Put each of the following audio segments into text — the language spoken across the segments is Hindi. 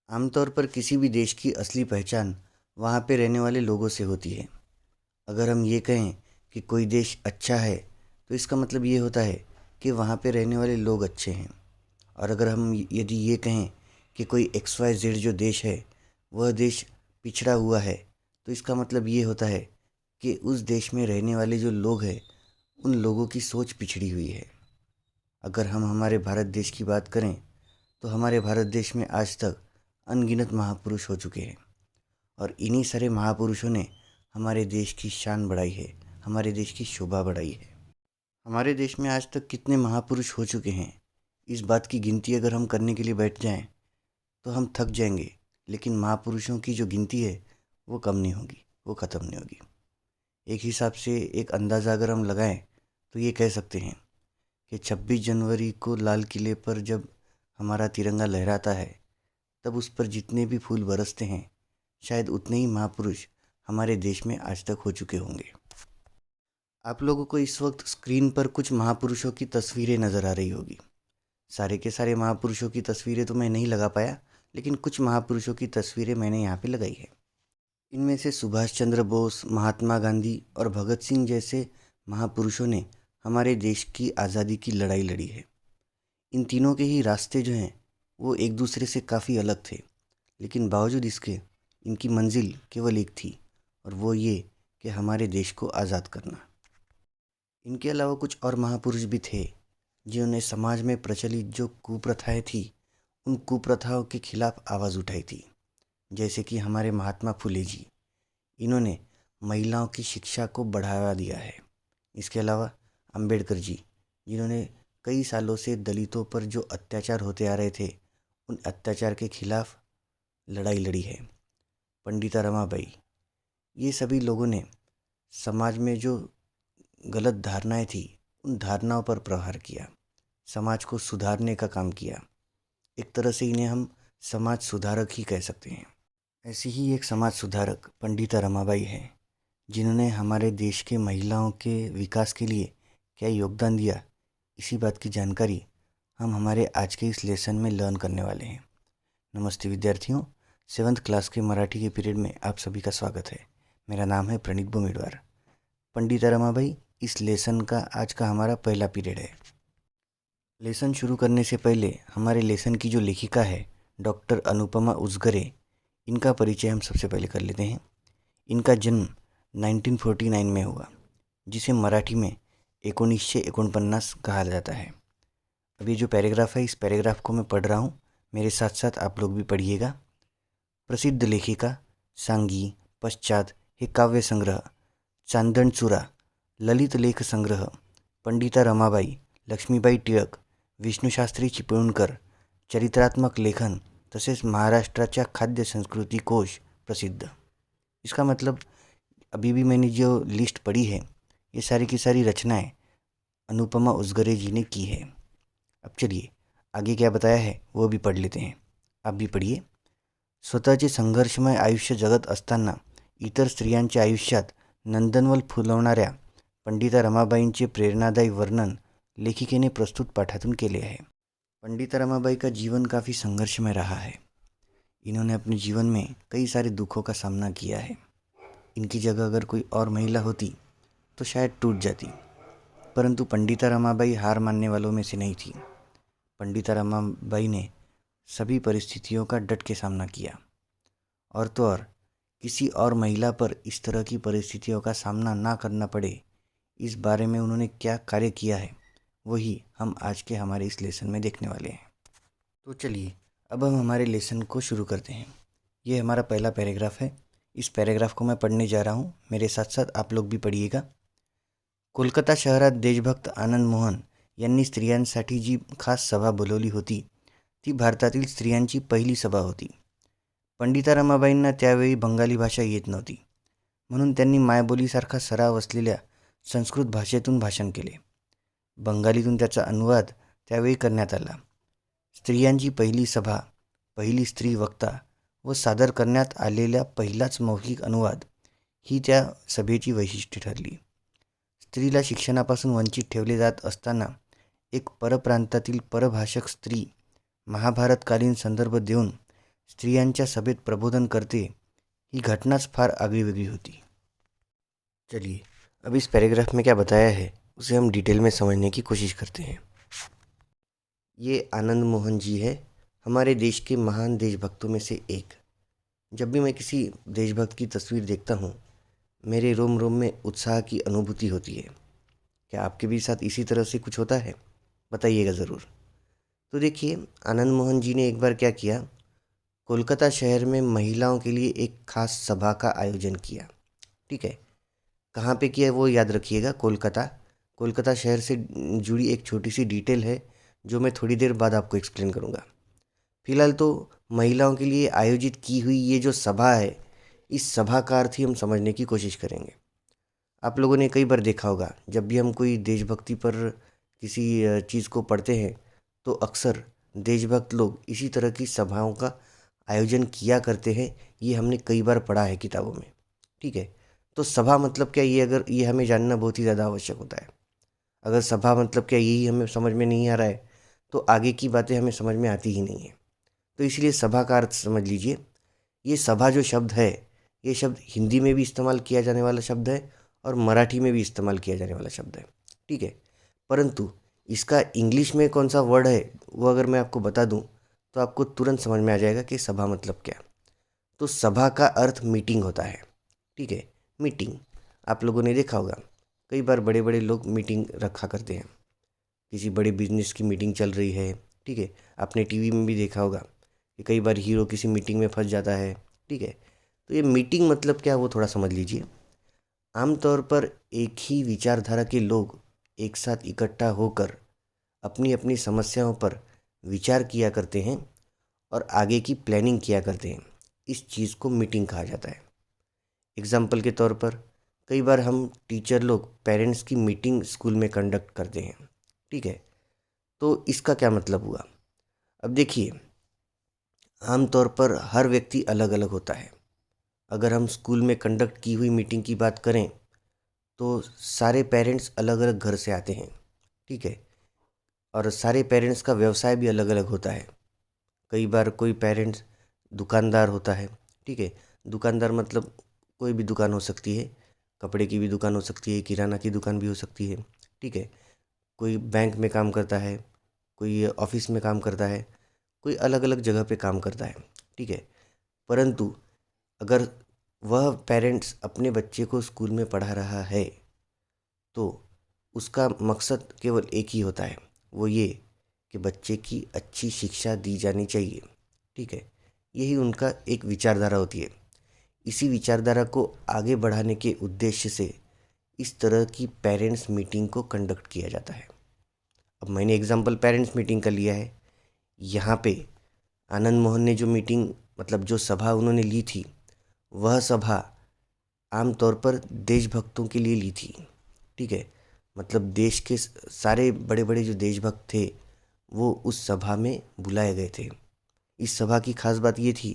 आमतौर पर किसी भी देश की असली पहचान वहाँ पे रहने वाले लोगों से होती है। अगर हम ये कहें कि कोई देश अच्छा है, तो इसका मतलब ये होता है कि वहाँ पे रहने वाले लोग अच्छे हैं। और अगर हम यदि ये कहें कि कोई एक्स वाई जेड जो देश है, वह देश पिछड़ा हुआ है, तो इसका मतलब ये होता है कि उस देश में रहने वाले जो लोग हैं, उन लोगों की सोच पिछड़ी हुई है। अगर हम हमारे भारत देश की बात करें, तो हमारे भारत देश में आज तक अनगिनत महापुरुष हो चुके हैं। और इन्हीं सारे महापुरुषों ने हमारे देश की शान बढ़ाई है, हमारे देश की शोभा बढ़ाई है। हमारे देश में आज तक कितने महापुरुष हो चुके हैं, इस बात की गिनती अगर हम करने के लिए बैठ जाएं, तो हम थक जाएंगे। लेकिन महापुरुषों की जो गिनती है, वो कम नहीं होगी, वो ख़त्म नहीं होगी। एक हिसाब से एक अंदाज़ा अगर हम लगाएं, तो ये कह सकते हैं कि 26 जनवरी को लाल किले पर जब हमारा तिरंगा लहराता है, तब उस पर जितने भी फूल बरसते हैं, शायद उतने ही महापुरुष हमारे देश में आज तक हो चुके होंगे। आप लोगों को इस वक्त स्क्रीन पर कुछ महापुरुषों की तस्वीरें नज़र आ रही होगी। सारे के सारे महापुरुषों की तस्वीरें तो मैं नहीं लगा पाया, लेकिन कुछ महापुरुषों की तस्वीरें मैंने यहाँ पे लगाई है। इनमें से सुभाष चंद्र बोस, महात्मा गांधी और भगत सिंह जैसे महापुरुषों ने हमारे देश की आज़ादी की लड़ाई लड़ी है। इन तीनों के ही रास्ते जो हैं, वो एक दूसरे से काफ़ी अलग थे, लेकिन बावजूद इसके इनकी मंजिल केवल एक थी, और वो ये कि हमारे देश को आज़ाद करना। इनके अलावा कुछ और महापुरुष भी थे जिन्होंने समाज में प्रचलित जो कुप्रथाएं थी, उन कुप्रथाओं के खिलाफ आवाज़ उठाई थी। जैसे कि हमारे महात्मा फुले जी, इन्होंने महिलाओं की शिक्षा को बढ़ावा दिया है। इसके अलावा अंबेडकर जी, जिन्होंने कई सालों से दलितों पर जो अत्याचार होते आ रहे थे, उन अत्याचार के खिलाफ लड़ाई लड़ी है। पंडिता रमाबाई, ये सभी लोगों ने समाज में जो गलत धारणाएं थी, उन धारणाओं पर प्रहार किया, समाज को सुधारने का काम किया। एक तरह से इन्हें हम समाज सुधारक ही कह सकते हैं। ऐसी ही एक समाज सुधारक पंडिता रमाबाई है, जिन्होंने हमारे देश के महिलाओं के विकास के लिए क्या योगदान दिया, इसी बात की जानकारी हम हमारे आज के इस लेसन में लर्न करने वाले हैं। नमस्ते विद्यार्थियों, 7th क्लास के मराठी के पीरियड में आप सभी का स्वागत है। मेरा नाम है प्रणीत बुमेडवार। पंडिता रमाबाई इस लेसन का आज का हमारा पहला पीरियड है। लेसन शुरू करने से पहले हमारे लेसन की जो लेखिका है, डॉक्टर अनुपमा उजगरे, इनका परिचय हम सबसे पहले कर लेते हैं। इनका जन्म 1949 में हुआ, जिसे मराठी में 1949 कहा जाता है। अब ये जो पैराग्राफ है, इस पैराग्राफ को मैं पढ़ रहा हूँ, मेरे साथ साथ आप लोग भी पढ़िएगा। प्रसिद्ध लेखिका, सांगी, पश्चात हे काव्य संग्रह, चांदणचुरा, ललित लेख संग्रह, पंडिता रमाबाई, लक्ष्मीबाई टिळक, विष्णुशास्त्री चिपळूणकर, चरित्रात्मक लेखन, तसेच महाराष्ट्राच्या खाद्य संस्कृती कोश प्रसिद्ध। इसका मतलब अभी भी मैंने जो लिस्ट पढ़ी है, ये सारी की सारी रचनाएं अनुपमा उजगरे जी ने की है। अब चलिए आगे क्या बताया है वो भी पढ़ लेते हैं, आप भी पढ़िए। स्वतःचे संघर्षमय आयुष्य जगत असताना इतर स्त्रियांच्या आयुष्यात नंदनवन फुलवणाऱ्या पंडिता रमाबाईंचे प्रेरणादायी वर्णन लेखिकेने प्रस्तुत पाठातून केले आहे। पंडिता रमाबाई का जीवन काफ़ी संघर्षमय रहा है। इन्होंने अपने जीवन में कई सारे दुखों का सामना किया है। इनकी जगह अगर कोई और महिला होती तो शायद टूट जाती, परंतु पंडिता रमाबाई हार मानने वालों में से नहीं थी। पंडिता रमाबाई ने सभी परिस्थितियों का डट के सामना किया, और तो और किसी और महिला पर इस तरह की परिस्थितियों का सामना ना करना पड़े, इस बारे में उन्होंने क्या कार्य किया है, वही हम आज के हमारे इस लेसन में देखने वाले हैं। तो चलिए अब हम हमारे लेसन को शुरू करते हैं। ये हमारा पहला पैराग्राफ है। इस पैराग्राफ को मैं पढ़ने जा रहा हूँ, मेरे साथ साथ आप लोग भी पढ़िएगा। कोलकाता शहरात देशभक्त आनंद मोहन यांनी स्त्रियांसाठी जी खास सभा बोलवली होती, ती भारतातील स्त्रियांची पहिली सभा होती। पंडिता रमाबाईंना त्यावेळी बंगाली भाषा येत नव्हती, म्हणून त्यांनी मायबोलीसारखा सराव असलेल्या संस्कृत भाषेतून भाषण केले। बंगालीतून त्याचा अनुवाद त्यावेळी करण्यात आला। स्त्रियांची पहिली सभा, पहिली स्त्री वक्ता व सादर करण्यात आलेला पहिलाच मौखिक अनुवाद ही त्या सभेची वैशिष्ट्ये ठरली। स्त्रीला शिक्षणापासून वंचित ठेवले जात असताना एक परप्रांतातील परभाषक स्त्री महाभारतकालीन संदर्भ देऊन स्त्रियांच्या सभेत प्रबोधन करते, ही घटनाच फार आगळीवेगळी होती. चलिए, अब इस पैराग्राफ में क्या बताया है उसे हम डिटेल में समझने की कोशिश करते हैं. ये आनंद मोहन जी है, हमारे देश के महान देशभक्तों में से एक. जब भी मैं किसी देशभक्त की तस्वीर देखता हूँ, मेरे रोम रोम में उत्साह की अनुभूति होती है. क्या आपके भी साथ इसी तरह से कुछ होता है? बताइएगा ज़रूर. तो देखिए, आनंद मोहन जी ने एक बार क्या किया, कोलकाता शहर में महिलाओं के लिए एक खास सभा का आयोजन किया. ठीक है, कहाँ पे किया वो याद रखिएगा. कोलकाता शहर से जुड़ी एक छोटी सी डिटेल है जो मैं थोड़ी देर बाद आपको एक्सप्लेन करूँगा. फिलहाल तो महिलाओं के लिए आयोजित की हुई ये जो सभा है, इस सभा का अर्थ ही हम समझने की कोशिश करेंगे. आप लोगों ने कई बार देखा होगा, जब भी हम कोई देशभक्ति पर किसी चीज़ को पढ़ते हैं तो अक्सर देशभक्त लोग इसी तरह की सभाओं का आयोजन किया करते हैं. ये हमने कई बार पढ़ा है किताबों में. ठीक है, तो सभा मतलब क्या, ये हमें जानना बहुत ही ज़्यादा आवश्यक होता है. अगर सभा मतलब क्या यही हमें समझ में नहीं आ रहा है तो आगे की बातें हमें समझ में आती ही नहीं है. तो इसलिए सभा का अर्थ समझ लीजिए. ये सभा जो शब्द है, ये शब्द हिंदी में भी इस्तेमाल किया जाने वाला शब्द है और मराठी में भी इस्तेमाल किया जाने वाला शब्द है. ठीक है, परंतु इसका इंग्लिश में कौन सा वर्ड है वो अगर मैं आपको बता दूं तो आपको तुरंत समझ में आ जाएगा कि सभा मतलब क्या. तो सभा का अर्थ मीटिंग होता है. ठीक है, मीटिंग आप लोगों ने देखा होगा, कई बार बड़े बड़े लोग मीटिंग रखा करते हैं. किसी बड़े बिजनेस की मीटिंग चल रही है. ठीक है, आपने टीवी में भी देखा होगा कि कई बार हीरो किसी मीटिंग में फंस जाता है. ठीक है, तो ये मीटिंग मतलब क्या वो थोड़ा समझ लीजिए. आमतौर पर एक ही विचारधारा के लोग एक साथ इकट्ठा होकर अपनी अपनी समस्याओं पर विचार किया करते हैं और आगे की प्लानिंग किया करते हैं. इस चीज़ को मीटिंग कहा जाता है. एग्जाम्पल के तौर पर कई बार हम टीचर लोग पेरेंट्स की मीटिंग स्कूल में कंडक्ट करते हैं. ठीक है, तो इसका क्या मतलब हुआ. अब देखिए, आमतौर पर हर व्यक्ति अलग अलग होता है. अगर हम स्कूल में कंडक्ट की हुई मीटिंग की बात करें तो सारे पेरेंट्स अलग अलग घर से आते हैं. ठीक है, और सारे पेरेंट्स का व्यवसाय भी अलग अलग होता है. कई बार कोई पेरेंट्स दुकानदार होता है. ठीक है, दुकानदार मतलब कोई भी दुकान हो सकती है, कपड़े की भी दुकान हो सकती है, किराना की दुकान भी हो सकती है. ठीक है, कोई बैंक में काम करता है, कोई ऑफिस में काम करता है, कोई अलग अलग जगह पे काम करता है. ठीक है, परंतु अगर वह पेरेंट्स अपने बच्चे को स्कूल में पढ़ा रहा है तो उसका मकसद केवल एक ही होता है, वो ये कि बच्चे की अच्छी शिक्षा दी जानी चाहिए. ठीक है, यही उनका एक विचारधारा होती है. इसी विचारधारा को आगे बढ़ाने के उद्देश्य से इस तरह की पेरेंट्स मीटिंग को कंडक्ट किया जाता है. अब मैंने एग्जांपल पेरेंट्स मीटिंग का लिया है. यहाँ पे आनंद मोहन ने जो मीटिंग मतलब जो सभा उन्होंने ली थी, वह सभा आमतौर पर देशभक्तों के लिए ली थी. ठीक है, मतलब देश के सारे बड़े बड़े जो देशभक्त थे वो उस सभा में बुलाए गए थे. इस सभा की खास बात ये थी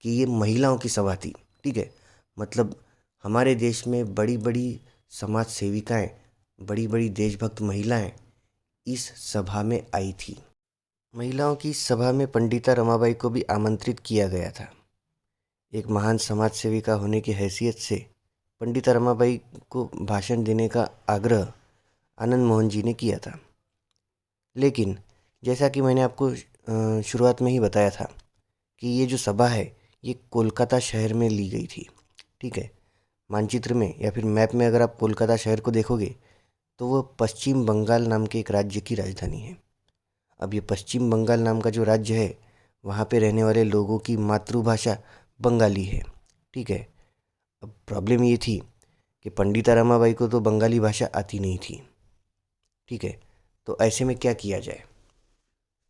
कि ये महिलाओं की सभा थी. ठीक है, मतलब हमारे देश में बड़ी बड़ी समाज सेविकाएँ, बड़ी बड़ी देशभक्त महिलाएँ इस सभा में आई थी. महिलाओं की सभा में पंडिता रमाबाई को भी आमंत्रित किया गया था. एक महान समाज सेविका होने की हैसियत से पंडिता रमाबाई को भाषण देने का आग्रह आनंद मोहन जी ने किया था. लेकिन जैसा कि मैंने आपको शुरुआत में ही बताया था कि ये जो सभा है ये कोलकाता शहर में ली गई थी. ठीक है, मानचित्र में या फिर मैप में अगर आप कोलकाता शहर को देखोगे तो वह पश्चिम बंगाल नाम के एक राज्य की राजधानी है. अब ये पश्चिम बंगाल नाम का जो राज्य है, वहाँ पे रहने वाले लोगों की मातृभाषा बंगाली है. ठीक है, अब प्रॉब्लम ये थी कि पंडिता रमाबाई को तो बंगाली भाषा आती नहीं थी. ठीक है, तो ऐसे में क्या किया जाए.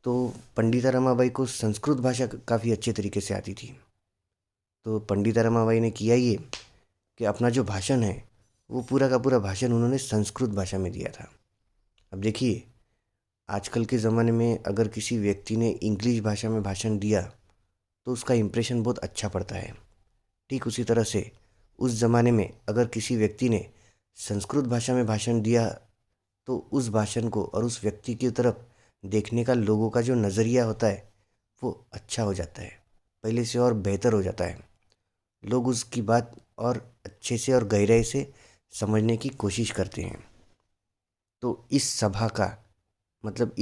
तो पंडिता रमाबाई को संस्कृत भाषा काफ़ी अच्छे तरीके से आती थी. तो पंडिता रमाबाई ने किया ये कि अपना जो भाषण है वो पूरा का पूरा भाषण उन्होंने संस्कृत भाषा में दिया था. अब देखिए, आजकल के ज़माने में अगर किसी व्यक्ति ने इंग्लिश भाषा में भाषण दिया तो उसका इम्प्रेशन बहुत अच्छा पड़ता है. ठीक उसी तरह से उस ज़माने में अगर किसी व्यक्ति ने संस्कृत भाषा में भाषण दिया तो उस भाषण को और उस व्यक्ति की तरफ देखने का लोगों का जो नज़रिया होता है वो अच्छा हो जाता है. पहले से और बेहतर हो जाता है। लोग उसकी बात और अच्छे से और गहराई से समझने की कोशिश करते हैं। तो इस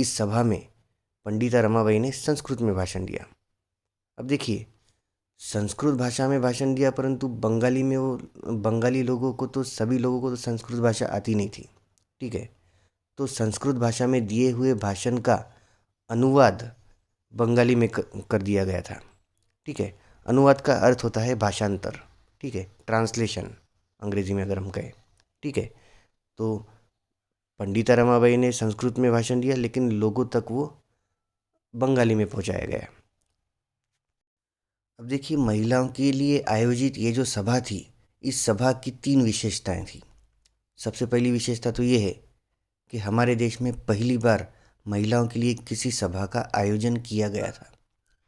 सभा में पंडिता रमाबाई ने संस्कृत में भाषण दिया। अब देखिए, संस्कृत भाषा में भाषण दिया, परंतु बंगाली लोगों को तो सभी लोगों को तो संस्कृत भाषा आती नहीं थी। ठीक है, तो संस्कृत भाषा में दिए हुए भाषण का अनुवाद बंगाली में कर दिया गया था। ठीक है, अनुवाद का अर्थ होता है भाषांतर। ठीक है, ट्रांसलेशन अंग्रेजी में अगर हम कहें। ठीक है, तो पंडिता रमाबाई ने संस्कृत में भाषण दिया, लेकिन लोगों तक वो बंगाली में पहुंचाया गया। अब देखिए, महिलाओं के लिए आयोजित ये जो सभा थी, इस सभा की 3 विशेषताएं थी। सबसे पहली विशेषता तो ये है कि हमारे देश में पहली बार महिलाओं के लिए किसी सभा का आयोजन किया गया था।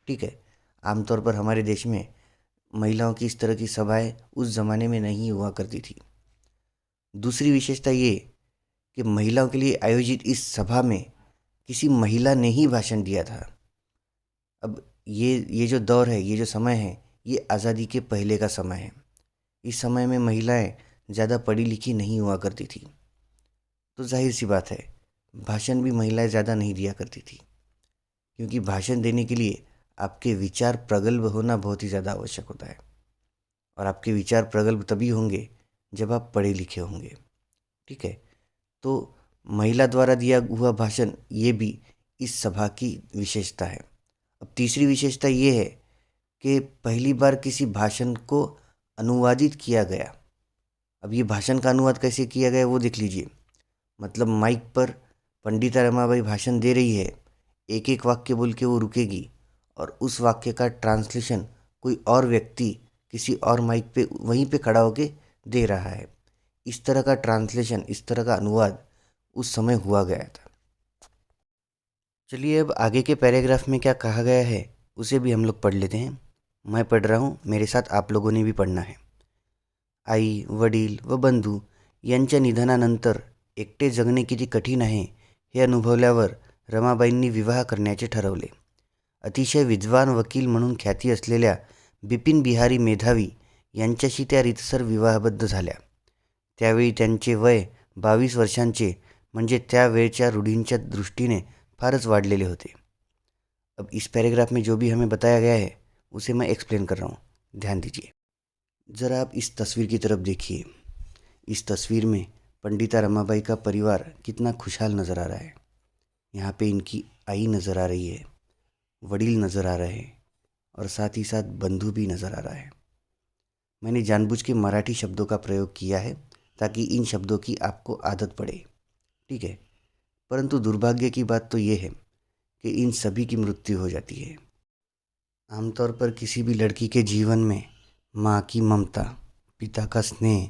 ठीक है, आमतौर पर हमारे देश में महिलाओं की इस तरह की सभाएं उस ज़माने में नहीं हुआ करती थी। दूसरी विशेषता ये कि महिलाओं के लिए आयोजित इस सभा में किसी महिला ने ही भाषण दिया था। अब ये जो दौर है, ये जो समय है, ये आज़ादी के पहले का समय है। इस समय में महिलाएं ज़्यादा पढ़ी लिखी नहीं हुआ करती थी, तो जाहिर सी बात है भाषण भी महिलाएं ज़्यादा नहीं दिया करती थी, क्योंकि भाषण देने के लिए आपके विचार प्रगल्भ होना बहुत ही ज़्यादा आवश्यक होता है, और आपके विचार प्रगल्भ तभी होंगे जब आप पढ़े लिखे होंगे। ठीक है, तो महिला द्वारा दिया हुआ भाषण ये भी इस सभा की विशेषता है। अब तीसरी विशेषता ये है कि पहली बार किसी भाषण को अनुवादित किया गया। अब ये भाषण का अनुवाद कैसे किया गया वो देख लीजिए। मतलब माइक पर पंडिता रमाबाई भाषण दे रही है, एक एक वाक्य बोल के वो रुकेगी और उस वाक्य का ट्रांसलेशन कोई और व्यक्ति किसी और माइक पे वहीं पे खड़ा होके दे रहा है। इस तरह का ट्रांसलेशन, इस तरह का अनुवाद उस समय हुआ गया था। चलिए, अब आगे के पैराग्राफ में क्या कहा गया है उसे भी हम लोग पढ़ लेते हैं। मैं पढ़ रहा हूँ, मेरे साथ आप लोगों ने भी पढ़ना है। आई, वडील व बंधू यांच्या निधनानंतर एकटे जगणे किती कठीण आहे हे अनुभवल्यावर रमाबाईंनी विवाह करण्याचे ठरवले. अतिशय विद्वान वकील म्हणून ख्याती असलेल्या बिपिन बिहारी मेधावी यांच्याशी त्या रीतसर विवाहबद्ध झाल्या. त्यावेळी त्यांचे वय 22 वर्षांचे, म्हणजे त्यावेळच्या रूढींच्या दृष्टीने फारच वाढलेले होते. अब इस पैराग्राफ में जो भी हमें बताया गया है उसे मैं एक्सप्लेन कर रहा हूँ, ध्यान दीजिए। ज़रा आप इस तस्वीर की तरफ देखिए। इस तस्वीर में पंडिता रमाबाई का परिवार कितना खुशहाल नज़र आ रहा है। यहाँ पे इनकी आई नज़र आ रही है, वडील नज़र आ रहे हैं और साथ ही साथ बंधु भी नज़र आ रहा है। मैंने जानबूझ के मराठी शब्दों का प्रयोग किया है ताकि इन शब्दों की आपको आदत पड़े। ठीक है, परंतु दुर्भाग्य की बात तो ये है कि इन सभी की मृत्यु हो जाती है। आमतौर पर किसी भी लड़की के जीवन में माँ की ममता, पिता का स्नेह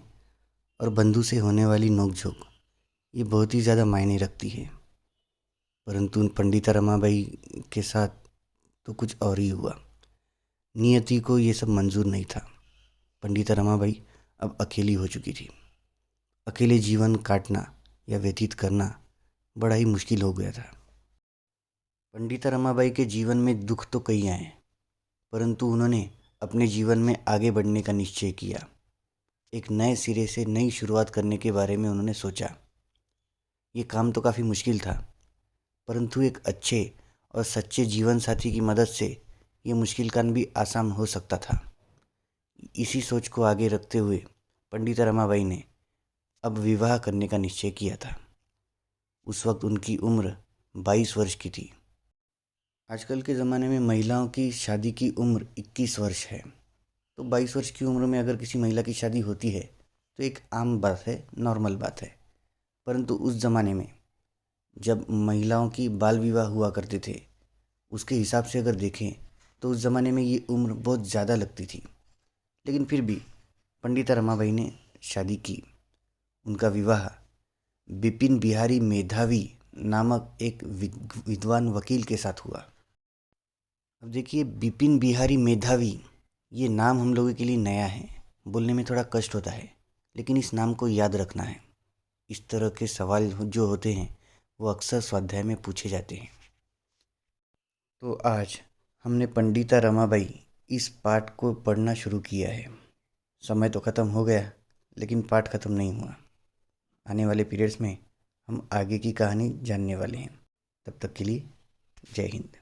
और बंधु से होने वाली नोकझोंक ये बहुत ही ज़्यादा मायने रखती है, परंतु पंडिता रमाबाई के साथ तो कुछ और ही हुआ। नियति को ये सब मंजूर नहीं था। पंडिता रमाबाई अब अकेली हो चुकी थी। अकेले जीवन काटना या व्यतीत करना बड़ा ही मुश्किल हो गया था। पंडिता रमाबाई के जीवन में दुख तो कई आए, परंतु उन्होंने अपने जीवन में आगे बढ़ने का निश्चय किया। एक नए सिरे से नई शुरुआत करने के बारे में उन्होंने सोचा। ये काम तो काफ़ी मुश्किल था, परंतु एक अच्छे और सच्चे जीवन साथी की मदद से ये मुश्किल काम भी आसान हो सकता था। इसी सोच को आगे रखते हुए पंडिता रमाबाई ने अब विवाह करने का निश्चय किया था। उस वक्त उनकी उम्र 22 वर्ष की थी। आजकल के ज़माने में महिलाओं की शादी की उम्र 21 वर्ष है, तो 22 वर्ष की उम्र में अगर किसी महिला की शादी होती है तो एक आम बात है, नॉर्मल बात है। परंतु उस ज़माने में जब महिलाओं की बाल विवाह हुआ करते थे, उसके हिसाब से अगर देखें तो उस ज़माने में ये उम्र बहुत ज़्यादा लगती थी। लेकिन फिर भी पंडिता रमाबाई ने शादी की। उनका विवाह बिपिन बिहारी मेधावी नामक एक विद्वान वकील के साथ हुआ। अब देखिए, बिपिन बिहारी मेधावी ये नाम हम लोगों के लिए नया है, बोलने में थोड़ा कष्ट होता है, लेकिन इस नाम को याद रखना है। इस तरह के सवाल जो होते हैं वो अक्सर स्वाध्याय में पूछे जाते हैं। तो आज हमने पंडिता रमाबाई इस पाठ को पढ़ना शुरू किया है। समय तो ख़त्म हो गया, लेकिन पाठ ख़त्म नहीं हुआ। आने वाले पीरियड्स में हम आगे की कहानी जानने वाले हैं। तब तक के लिए जय हिंद।